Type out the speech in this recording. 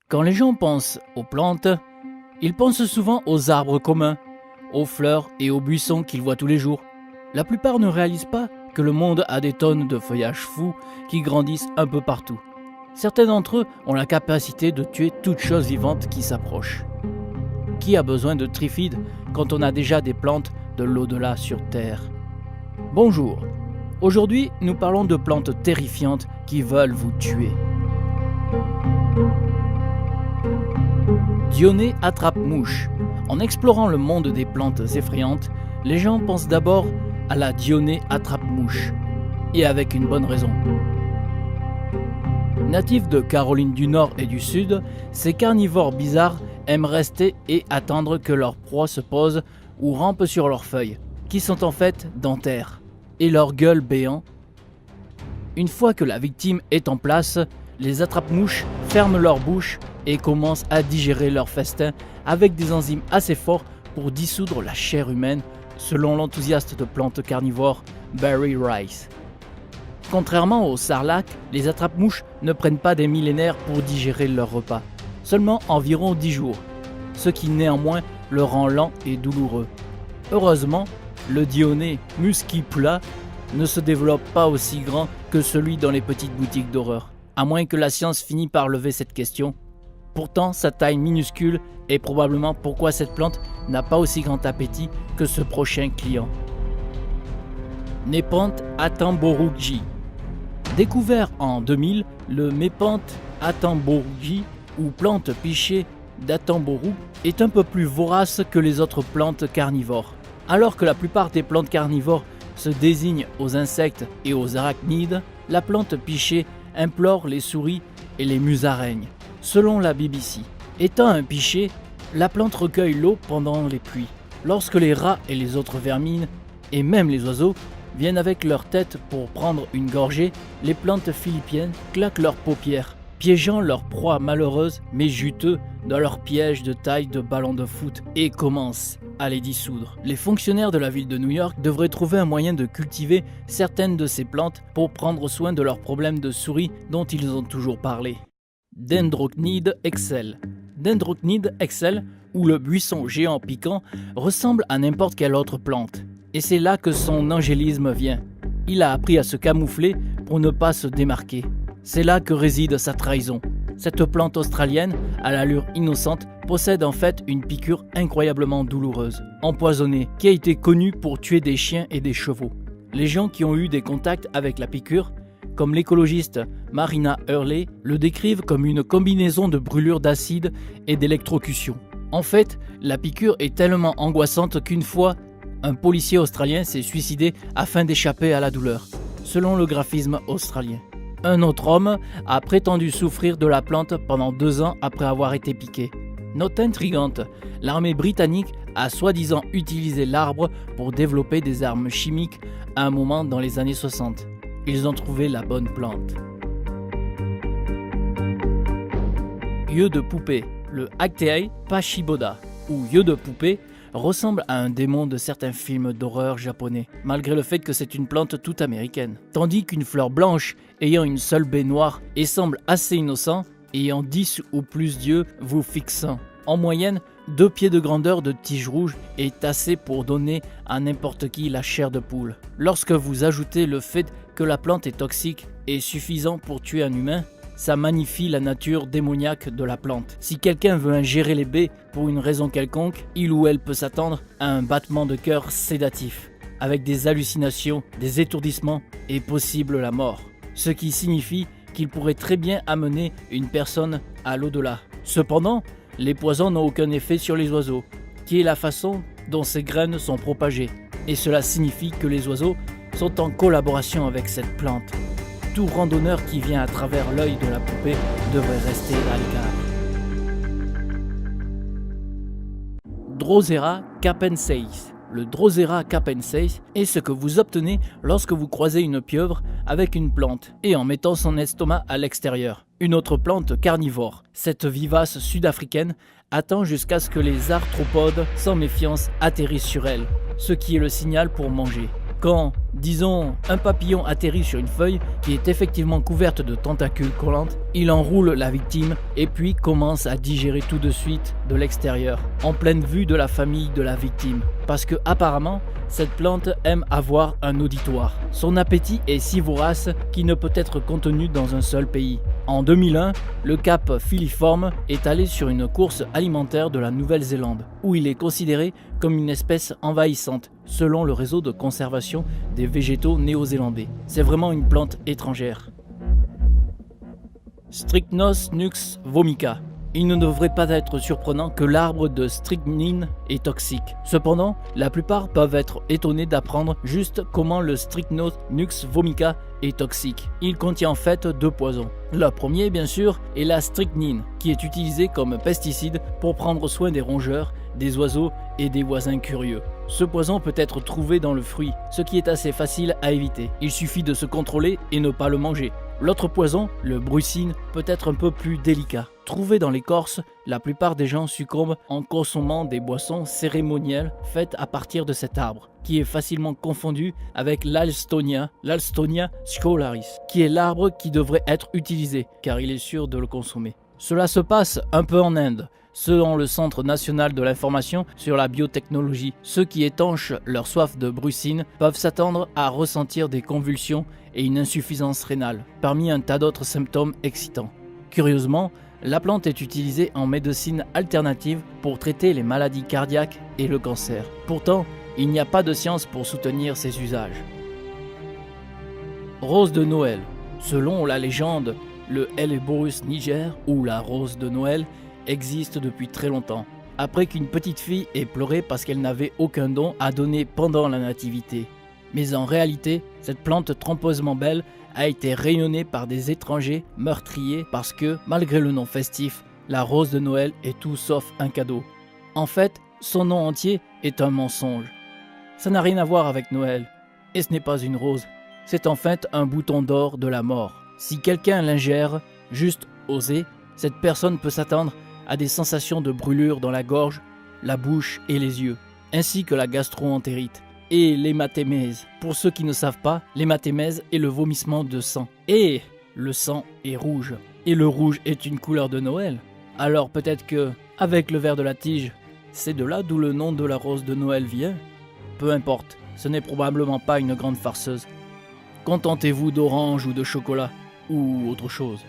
Quand les gens pensent aux plantes, ils pensent souvent aux arbres communs, aux fleurs et aux buissons qu'ils voient tous les jours. La plupart ne réalisent pas que le monde a des tonnes de feuillages fous qui grandissent un peu partout. Certains d'entre eux ont la capacité de tuer toute chose vivante qui s'approche. Qui a besoin de trifides quand on a déjà des plantes de l'au-delà sur Terre? Bonjour, aujourd'hui nous parlons de plantes terrifiantes qui veulent vous tuer. Dionée attrape-mouche. En explorant le monde des plantes effrayantes, les gens pensent d'abord à la Dionée attrape-mouche. Et avec une bonne raison. Natifs de Caroline du Nord et du Sud, ces carnivores bizarres aiment rester et attendre que leur proie se pose ou rampe sur leurs feuilles, qui sont en fait dentaires, et leur gueule béant. Une fois que la victime est en place, les attrape-mouches ferment leur bouche et commencent à digérer leur festin avec des enzymes assez forts pour dissoudre la chair humaine, selon l'enthousiaste de plantes carnivores Barry Rice. Contrairement aux sarlaques, les attrape-mouches ne prennent pas des millénaires pour digérer leur repas, seulement environ 10 jours, ce qui néanmoins le rend lent et douloureux. Heureusement, le Dionée muscipula ne se développe pas aussi grand que celui dans les petites boutiques d'horreur, à moins que la science finisse par lever cette question. Pourtant, sa taille minuscule est probablement pourquoi cette plante n'a pas aussi grand appétit que ce prochain client. Nepenthe attenboroughi. Découvert en 2000, le Nepenthe attenboroughi, ou plante pichée d'Attenborough, est un peu plus vorace que les autres plantes carnivores. Alors que la plupart des plantes carnivores se désignent aux insectes et aux arachnides, la plante pichée implore les souris et les musaraignes. Selon la BBC, étant un pichet, la plante recueille l'eau pendant les pluies. Lorsque les rats et les autres vermines, et même les oiseaux, viennent avec leur tête pour prendre une gorgée, les plantes philippiennes claquent leurs paupières, piégeant leur proie malheureuse mais juteux dans leur piège de taille de ballon de foot et commencent à les dissoudre. Les fonctionnaires de la ville de New York devraient trouver un moyen de cultiver certaines de ces plantes pour prendre soin de leurs problèmes de souris dont ils ont toujours parlé. Dendrocnide excel. Dendrocnide excel, ou le buisson géant piquant, ressemble à n'importe quelle autre plante. Et c'est là que son angélisme vient. Il a appris à se camoufler pour ne pas se démarquer. C'est là que réside sa trahison. Cette plante australienne, à l'allure innocente, possède en fait une piqûre incroyablement douloureuse, empoisonnée, qui a été connue pour tuer des chiens et des chevaux. Les gens qui ont eu des contacts avec la piqûre, comme l'écologiste Marina Hurley, le décrivent comme une combinaison de brûlure d'acide et d'électrocution. En fait, la piqûre est tellement angoissante qu'une fois, un policier australien s'est suicidé afin d'échapper à la douleur, selon le graphisme australien. Un autre homme a prétendu souffrir de la plante pendant 2 ans après avoir été piqué. Note intrigante, l'armée britannique a soi-disant utilisé l'arbre pour développer des armes chimiques à un moment dans les années 60. Ils ont trouvé la bonne plante. Yeux de poupée. Le Actaea Pashiboda, ou yeux de poupée, ressemble à un démon de certains films d'horreur japonais, malgré le fait que c'est une plante toute américaine. Tandis qu'une fleur blanche ayant une seule baie noire et semble assez innocent, ayant 10 ou plus d'yeux vous fixant. En moyenne, 2 pieds de grandeur de tige rouge est assez pour donner à n'importe qui la chair de poule. Lorsque vous ajoutez le fait que la plante est toxique et suffisant pour tuer un humain, ça magnifie la nature démoniaque de la plante. Si quelqu'un veut ingérer les baies pour une raison quelconque, il ou elle peut s'attendre à un battement de cœur sédatif, avec des hallucinations, des étourdissements et possible la mort. Ce qui signifie qu'il pourrait très bien amener une personne à l'au-delà. Cependant, les poisons n'ont aucun effet sur les oiseaux, qui est la façon dont ces graines sont propagées. Et cela signifie que les oiseaux sont en collaboration avec cette plante. Tout randonneur qui vient à travers l'œil de la poupée devrait rester à l'écart. Drosera capensis. Le Drosera capensis est ce que vous obtenez lorsque vous croisez une pieuvre avec une plante et en mettant son estomac à l'extérieur. Une autre plante carnivore, cette vivace sud-africaine, attend jusqu'à ce que les arthropodes, sans méfiance, atterrissent sur elle, ce qui est le signal pour manger. Quand Disons, un papillon atterrit sur une feuille qui est effectivement couverte de tentacules collantes, il enroule la victime et puis commence à digérer tout de suite de l'extérieur, en pleine vue de la famille de la victime. Parce que apparemment, cette plante aime avoir un auditoire. Son appétit est si vorace qu'il ne peut être contenu dans un seul pays. En 2001, le cap filiforme est allé sur une course alimentaire de la Nouvelle-Zélande, où il est considéré comme une espèce envahissante, selon le réseau de conservation des végétaux néo-zélandais. C'est vraiment une plante étrangère. Strychnos nux vomica. Il ne devrait pas être surprenant que l'arbre de strychnine est toxique. Cependant, la plupart peuvent être étonnés d'apprendre juste comment le Strychnos nux vomica est toxique. Il contient en fait 2 poisons. Le premier, bien sûr, est la strychnine, qui est utilisée comme pesticide pour prendre soin des rongeurs, des oiseaux et des voisins curieux. Ce poison peut être trouvé dans le fruit, ce qui est assez facile à éviter. Il suffit de se contrôler et ne pas le manger. L'autre poison, le brucine, peut être un peu plus délicat. Trouvé dans l'écorce, la plupart des gens succombent en consommant des boissons cérémonielles faites à partir de cet arbre, qui est facilement confondu avec l'Alstonia scholaris, qui est l'arbre qui devrait être utilisé, car il est sûr de le consommer. Cela se passe un peu en Inde. Selon le Centre national de l'information sur la biotechnologie, ceux qui étanchent leur soif de brucine peuvent s'attendre à ressentir des convulsions et une insuffisance rénale, parmi un tas d'autres symptômes excitants. Curieusement, la plante est utilisée en médecine alternative pour traiter les maladies cardiaques et le cancer. Pourtant, il n'y a pas de science pour soutenir ces usages. Rose de Noël. Selon la légende, le Helleborus niger, ou la rose de Noël, existe depuis très longtemps, après qu'une petite fille ait pleuré parce qu'elle n'avait aucun don à donner pendant la nativité. Mais en réalité, cette plante trompeusement belle a été rayonnée par des étrangers meurtriers parce que, malgré le nom festif, la rose de Noël est tout sauf un cadeau. En fait, son nom entier est un mensonge. Ça n'a rien à voir avec Noël, et ce n'est pas une rose, c'est en fait un bouton d'or de la mort. Si quelqu'un l'ingère, juste osé, cette personne peut s'attendre à des sensations de brûlure dans la gorge, la bouche et les yeux, ainsi que la gastro-entérite et l'hématémèse. Pour ceux qui ne savent pas, l'hématémèse est le vomissement de sang. Et le sang est rouge. Et le rouge est une couleur de Noël. Alors peut-être que, avec le vert de la tige, c'est de là d'où le nom de la rose de Noël vient. Peu importe, ce n'est probablement pas une grande farceuse. Contentez-vous d'orange ou de chocolat, ou autre chose.